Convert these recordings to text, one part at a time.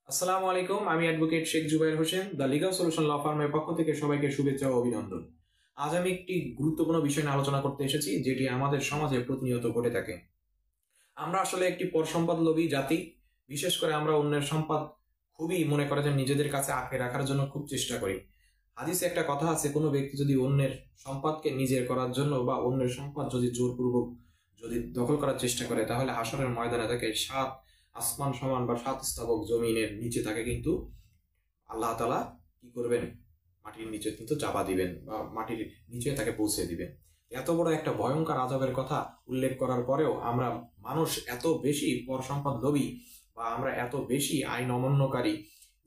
আসসালামু আলাইকুম, আমি advocate Sheikh Zubair Hossain, the legal solution law ফার্মের পক্ষ থেকে সবাইকে শুভেচ্ছা ও অভিনন্দন। আজ আমি একটি গুরুত্বপূর্ণ বিষয় নিয়ে আলোচনা করতে এসেছি, যেটি আমাদের সমাজে প্রতিনিয়ত ঘটে থাকে। আমরা আসলে একটি পরসম্পদ লোভী জাতি। বিশেষ করে আমরা অন্যের সম্পদ খুবই মনে করে যে নিজেদের কাছে আঁকড়ে রাখার জন্য খুব চেষ্টা করি। হাদিসে একটা কথা আছে, কোনো ব্যক্তি যদি অন্যের সম্পদকে নিজের করার জন্য বা অন্যের সম্পদ যদি জোরপূর্বক যদি দখল করার চেষ্টা করে, তাহলে হাশরের ময়দানে তাকে 7 আসমান সমান বা 7 স্থাবক জমিনের নিচে তাকে কিন্তু আল্লাহ তাআলা কি করবেন, মাটির নিচে কিন্তু চাপা দিবেন বা মাটির নিচে তাকে পৌঁছে দিবেন। এত বড় একটা ভয়ঙ্কর আযাবের কথা উল্লেখ করার পরেও আমরা মানুষ এত বেশি পর সম্পদ লোভী বা আমরা এত বেশি আইন অমান্যকারী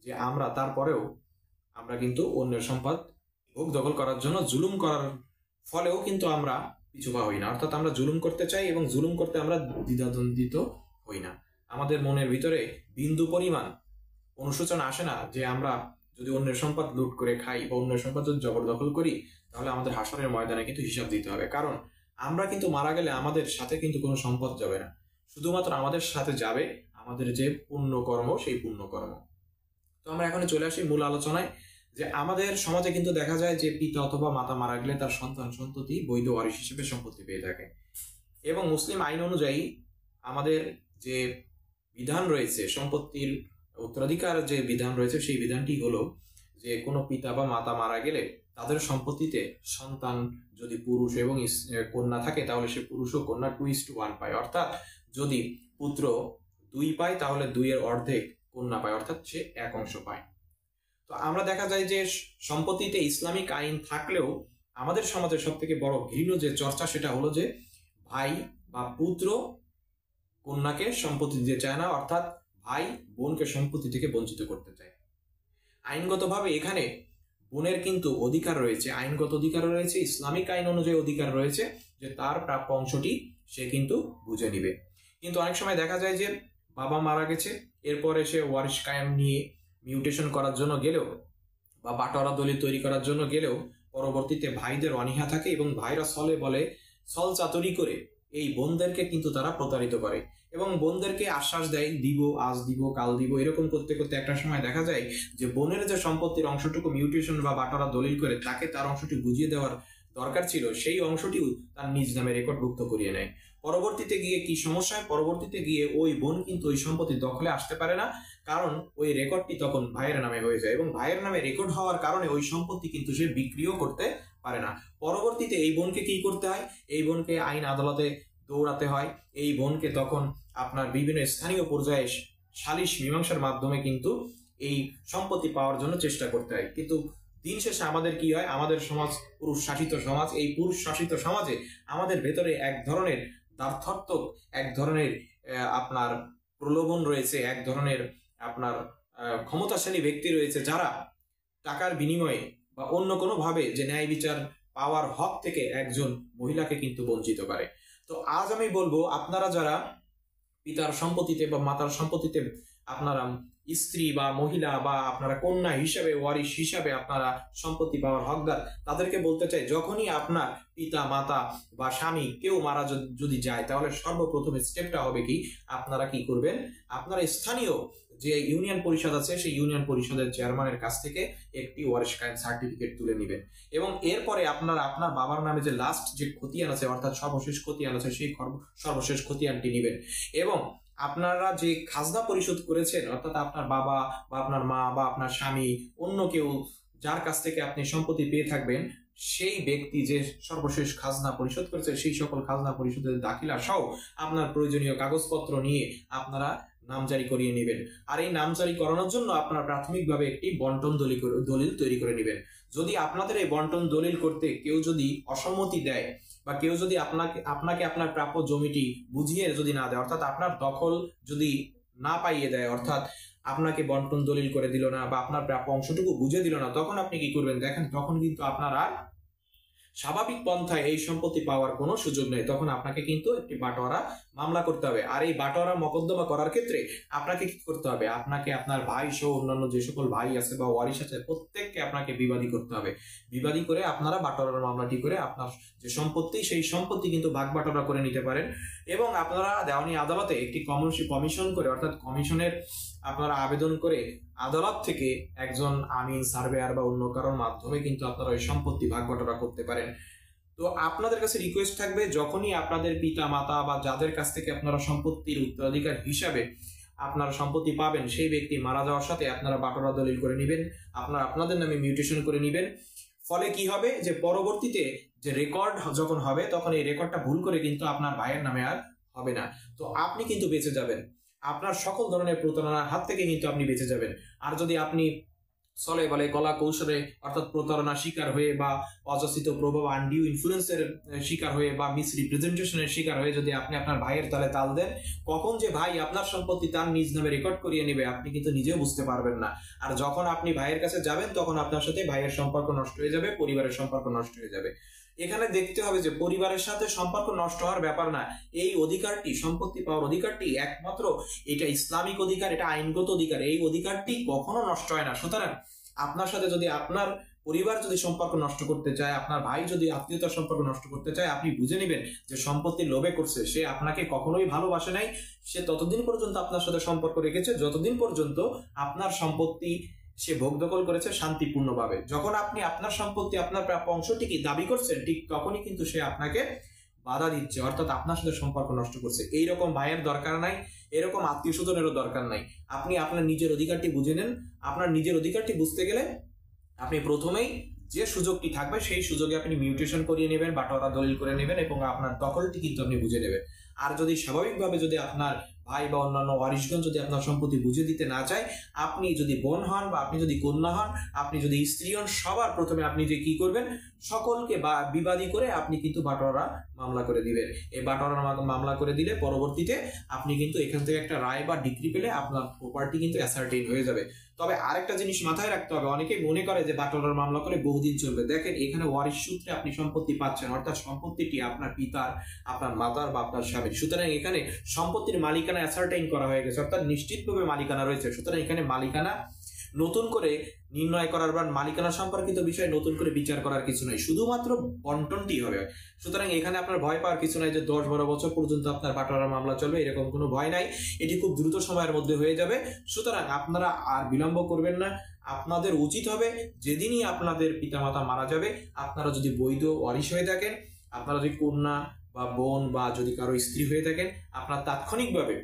যে আমরা তারপরেও আমরা কিন্তু অন্যের সম্পদ ভোগ দখল করার জন্য জুলুম করার ফলেও কিন্তু আমরা পিছু পা হই না। অর্থাৎ আমরা জুলুম করতে চাই এবং জুলুম করতে আমরা দ্বিধাদ্বন্দ্বিত হই না। আমাদের মনের ভিতরে বিন্দু পরিমাণ অনুশোচনা আসে না যে আমরা যদি অন্যের সম্পদ লুট করে খাই বা অন্যের সম্পদ যদি জবরদখল করি, তাহলে আমাদের হাসরের ময়দানে কিন্তু হিসাব দিতে হবে। কারণ আমরা কিন্তু মারা গেলে আমাদের সাথে কিন্তু কোনো সম্পদ যাবে না, শুধুমাত্র আমাদের সাথে যাবে আমাদের যে পুণ্যকর্ম, সেই পুণ্যকর্ম। তো আমরা এখন চলে আসি মূল আলোচনায়, যে আমাদের সমাজে কিন্তু দেখা যায় যে পিতা অথবা মাতা মারা গেলে তার সন্তান সন্ততি বৈধ ওয়ারিশ হিসেবে সম্পত্তি পেয়ে থাকে। এবং মুসলিম আইন অনুযায়ী আমাদের যে বিধান রয়েছে, সম্পত্তির উত্তরাধিকার যে বিধান রয়েছে, সেই বিধানটি হলো যে কোনো পিতা বা মাতা মারা গেলে তাদের সম্পত্তিতে সন্তান যদি পুরুষ এবং কন্যা থাকে, তাহলে সে পুরুষ ও কন্যা 2:1 পায়। অর্থাৎ যদি পুত্র 2 পায়, তাহলে 2-এর অর্ধেক কন্যা পায়, অর্থাৎ সে 1 অংশ পায়। তো আমরা দেখা যায় যে সম্পত্তিতে ইসলামিক আইন থাকলেও আমাদের সমাজের সব থেকে বড় ঘৃণ্য যে চর্চা, সেটা হলো যে ভাই বা পুত্র কন্যাকে সম্পত্তি দিতে চায় না, অর্থাৎ ভাই বোনকে সম্পত্তি থেকে বঞ্চিত করতে চায়। আইনগতভাবে এখানে বোনের কিন্তু অধিকার রয়েছে, আইনগত অধিকার রয়েছে, ইসলামিক আইন অনুযায়ী অধিকার রয়েছে যে তার প্রাপ্য অংশটি সে কিন্তু বুঝে নিবে। কিন্তু অনেক সময় দেখা যায় যে বাবা মারা গেছে, এরপরে সে ওয়ারিশ কায়েম নিয়ে মিউটেশন করার জন্য গেলেও বা বাটোয়ারা দলিল তৈরি করার জন্য গেলেও পরবর্তীতে ভাইদের অনীহা থাকে এবং ভাইরা ছলে বলে ছল চাতুরি করে এই বোনদেরকে কিন্তু তারা প্রতারিত করে এবং বোনদেরকে আশ্বাস দেয় দিব, আজ দিব, কাল দিব, এরকম করতে করতে একটা সময় দেখা যায় যে বোনের যে সম্পত্তির অংশটুকু মিউটেশন বা বাটোয়ারা দলিল করে তাকে তার অংশটি বুঝিয়ে দেওয়ার দরকার ছিল, সেই অংশটিও তার নিজ নামে রেকর্ডভুক্ত করিয়ে নেয়। পরবর্তীতে গিয়ে কি সমস্যা হয়, পরবর্তীতে গিয়ে ওই বোন কিন্তু ওই সম্পত্তি দখলে আসতে পারে না, কারণ ওই রেকর্ডটি তখন ভাইয়ের নামে হয়ে যায় এবং ভাইয়ের নামে রেকর্ড হওয়ার কারণে ওই সম্পত্তি কিন্তু সে বিক্রিও করতে পারে না। পরবর্তীতে এই বোনকে কি করতে হয়, এই বোনকে আইন আদালতে দৌড়াতে হয়, এই বোনকে তখন আপনার বিভিন্ন স্থানীয় পর্যায়ে সালিশ মীমাংসার মাধ্যমে কিন্তু এই সম্পত্তি পাওয়ার জন্য চেষ্টা করতে হয়। কিন্তু দিন শেষে আমাদের কি হয়, আমাদের সমাজ পুরুষ শাসিত সমাজ, এই পুরুষ শাসিত সমাজে আমাদের ভেতরে এক ধরনের দ্বার্থত্বক, এক ধরনের আপনার প্রলোভন রয়েছে, এক ধরনের আপনার ক্ষমতাশালী ব্যক্তি রয়েছে, যারা টাকার বিনিময়ে বা অন্য কোনো ভাবে যে ন্যায় বিচার পাওয়ার হক থেকে একজন মহিলাকে কিন্তু বঞ্চিত করে। তো আজ আমি বলবো, আপনারা যারা পিতার সম্পত্তিতে বা মাতার সম্পত্তিতে আপনারা স্ত্রী বা মহিলা বা আপনারা কন্যা হিসাবে, ওয়ারিশ হিসাবে আপনারা সম্পত্তি পাওয়ার হকদার, তাদেরকে বলতে চাই, যখনই আপনার পিতা মাতা বা স্বামী কেউ মারা যদি যায়, তাহলে সর্বপ্রথম স্টেপটা হবে কি, আপনারা কি করবেন, আপনারা স্থানীয় যে ইউনিয়ন পরিষদ আছে, সেই ইউনিয়ন পরিষদের চেয়ারম্যানের কাছ থেকে একটি ওয়ারিশ কায়েম সার্টিফিকেট তুলে নেবেন এবং এরপরে আপনারা আপনার বাবার নামে যে লাস্ট যে খতিয়ান আছে, অর্থাৎ সর্বশেষ খতিয়ান আছে, সেই সর্বশেষ খতিয়ানটি নেবেন এবং আপনারা যে খাজনা পরিশোধ করেছেন, অর্থাৎ আপনার বাবা বা আপনার মা বা আপনার স্বামী, অন্য কেউ যার কাছ থেকে আপনি সম্পত্তি পেয়ে থাকবেন, সেই ব্যক্তি যে সর্বশেষ খাজনা পরিশোধ করেছে, সেই সকল খাজনা পরিশোধের দাখিলা সহ আপনার প্রয়োজনীয় কাগজপত্র নিয়ে আপনারা নামজারি করিয়ে নেবেন। আর এই নামজারি করানোর জন্য আপনারা প্রাথমিকভাবে একটি বন্টন দলিল তৈরি করে নেবেন। যদি আপনাদের এই বন্টন দলিল করতে কেউ যদি অসম্মতি দেয় বা কেউ যদি আপনাকে আপনার প্রাপ্য জমিটি বুঝিয়ে যদি না দেয়, অর্থাৎ আপনার দখল যদি না পাইয়ে দেয়, অর্থাৎ আপনাকে বন্টন দলিল করে দিল না বা আপনার প্রাপ্য অংশটুকু বুঝে দিল না, তখন আপনি কি করবেন দেখেন, তখন কিন্তু আপনার আর স্বাভাবিক পন্থায় এই সম্পত্তি পাওয়ার কোনো সুযোগ নেই। তখন আপনাকে কিন্তু একটি বাটোয়ারা মামলা করতে হবে। আর এই বাটোয়ারা মকদ্দমা করার ক্ষেত্রে আপনাকে কি করতে হবে, আপনাকে আপনার ভাই সহ অন্যান্য যে সকল ভাই আছে বা ওয়ারিশ আছে প্রত্যেককে আপনাকে বিবাদী করতে হবে। বিবাদী করে আপনারা বাটোয়ারার মামলাটি করে আপনার যে সম্পত্তি সেই সম্পত্তি কিন্তু ভাগ বাটোয়ারা করে নিতে পারেন। এবং আপনারা দেওয়ানি আদালতে একটি কমিশন করে, অর্থাৎ কমিশনের আপনারা আবেদন করে আদালত থেকে একজন আমিন, সার্ভেয়ার বা অন্য কারোর মাধ্যমে কিন্তু আপনারা ওই সম্পত্তি ভাগ বাটোয়ারা করতে পারেন। তো আপনাদের কাছে রিকোয়েস্ট থাকবে, যখনই আপনাদের পিতা মাতা বা যাদের কাছ থেকে আপনারা সম্পত্তির উত্তরাধিকার হিসাবে আপনারা সম্পত্তি পাবেন সেই ব্যক্তি মারা যাওয়ার সাথে আপনারা বাটোয়ারা দলিল করে নেবেন, আপনারা আপনাদের নামে মিউটেশন করে নেবেন। ফলে কি হবে যে পরবর্তীতে যে রেকর্ড যখন হবে তখন এই রেকর্ডটা ভুল করে কিন্তু আপনার ভাইয়ের নামে আর হবে না। তো আপনি কিন্তু বেঁচে যাবেন, আপনার সকল ধরনের প্রতারণার হাত থেকে কিন্তু আপনি বেঁচে যাবেন। আর যদি আপনি চলে বলে কলা কৌশলে অর্থাৎ প্রতারণার শিকার হয়ে বা অযাচিত প্রভাব আনডিউ ইনফ্লুয়েন্সের শিকার হয়ে বা মিস রিপ্রেজেন্টেশনের শিকার হয়ে যদি আপনি আপনার ভাইয়ের তালে তাল দেন, কখন যে ভাই আপনার সম্পত্তি তার নিজ নামে রেকর্ড করিয়ে নেবে আপনি কিন্তু নিজেও বুঝতে পারবেন না। আর যখন আপনি ভাইয়ের কাছে যাবেন তখন আপনার সাথে ভাইয়ের সম্পর্ক নষ্ট হয়ে যাবে, পরিবারের সম্পর্ক নষ্ট হয়ে যাবে। এখানে দেখতে হবে যে পরিবারের সাথে সম্পর্ক নষ্ট হওয়ার ব্যাপার না, এই অধিকারটি, সম্পত্তি পাওয়ার অধিকারটি একমাত্র এটা ইসলামিক অধিকার, এটা আইনগত অধিকার, এই অধিকারটি কখনো নষ্ট হয় না। সুতরাং আপনার সাথে যদি আপনার পরিবার যদি সম্পর্ক নষ্ট করতে চায়, আপনার ভাই যদি আত্মীয়তার সম্পর্ক নষ্ট করতে চায়, আপনি বুঝে নেবেন যে সম্পত্তির লোভে করছে, সে আপনাকে কখনোই ভালোবাসে নাই। সে ততদিন পর্যন্ত আপনার সাথে সম্পর্ক রেখেছে যতদিন পর্যন্ত আপনার সম্পত্তি সে ভোগ দখল করেছে শান্তিপূর্ণভাবে। যখন আপনি আপনার সম্পত্তি, আপনার প্রাপ্য অংশটিকে দাবি করছেন, ঠিক তখনই কিন্তু সে আপনাকে বাধা দিচ্ছে, অর্থাৎ আপনার সাথে সম্পর্ক নষ্ট করছে। এইরকম ভাইয়ের দরকার নাই, এরকম আত্মীয় স্বজনেরও দরকার নাই। আপনি আপনার নিজের অধিকারটি বুঝে নেন। আপনার নিজের অধিকারটি বুঝতে গেলে আপনি প্রথমেই যে সুযোগটি থাকবে সেই সুযোগে আপনি মিউটেশন করিয়ে নেবেন, বাটোয়ারা দলিল করে নেবেন এবং আপনার দখলটি কিন্তু আপনি বুঝে নেবেন। আর যদি স্বাভাবিকভাবে যদি আপনার ভাই বা অন্যান্য ওয়ারিশগণ যদি আপনার সম্পত্তি বুঝে দিতে না চায়, আপনি যদি বোন হন বা আপনি যদি কন্যা হন, আপনি যদি স্ত্রী হন, সবার প্রথমে আপনি যে কি করবেন, সকলকে বিবাদী করে আপনি কিন্তু বাটোয়ারা মামলা করে দিবেন। এই বাটোয়ারা মামলা করে দিলে পরবর্তীতে আপনি কিন্তু এখান থেকে একটা রায় বা ডিক্রি পেলে আপনার প্রপার্টি কিন্তু অ্যাসার্টেইন হয়ে যাবে। তবে আরেকটা জিনিস মাথায় রাখতে হবে, অনেকেই মনে করে যে বাটোয়ারার মামলা করে বহুদিন চলবে। দেখেন, এখানে ওয়ারিশ সূত্রে আপনি সম্পত্তি পাচ্ছেন, অর্থাৎ সম্পত্তিটি আপনার পিতার, আপনার মাতার বা আপনার স্বামীর। সুতরাং এখানে সম্পত্তির মালিকানা অ্যাসার্টেইন করা হয়ে গেছে, অর্থাৎ নিশ্চিতভাবে মালিকানা রয়েছে। সুতরাং এখানে মালিকানা নতুন করে নির্ণয় করার বা মালিকানা সম্পর্কিত বিষয়ে নতুন করে বিচার করার কিছু নাই, শুধুমাত্র বন্টনটি হবে। সুতরাং এখানে আপনার ভয় পাওয়ার কিছু নাই যে 10-12 বছর পর্যন্ত আপনার বাটোয়ারা মামলা চলবে, এরকম কোনো ভয় নাই। এটি খুব দ্রুত সময়ের মধ্যে হয়ে যাবে। সুতরাং আপনারা আর বিলম্ব করবেন না। আপনাদের উচিত হবে যেদিনই আপনাদের পিতামাতা মারা যাবে, আপনারা যদি বৈধ ওয়ারিশ হয়ে থাকেন, আপনারা যদি কন্যা বা বোন বা যদি কারো স্ত্রী হয়ে থাকেন, আপনার তাৎক্ষণিকভাবে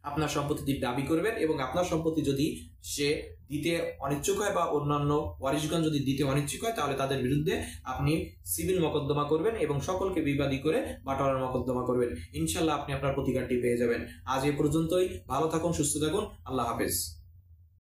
আপনার সম্পত্তি দাবি করবেন এবং আপনার সম্পত্তি যদি সে দিতে অনিচ্ছুক হয় বা অন্যান্য ওয়ারিশগণ যদি দিতে অনিচ্ছুক হয়, তাহলে তাদের বিরুদ্ধে আপনি সিভিল মকদ্দমা করবেন এবং সকলকে বিবাদী করে বাটোয়ারার মকদ্দমা করবেন। ইনশাল্লাহ আপনি আপনার প্রতিকারটি পেয়ে যাবেন। আজ এ পর্যন্তই। ভালো থাকুন, সুস্থ থাকুন। আল্লাহ হাফেজ।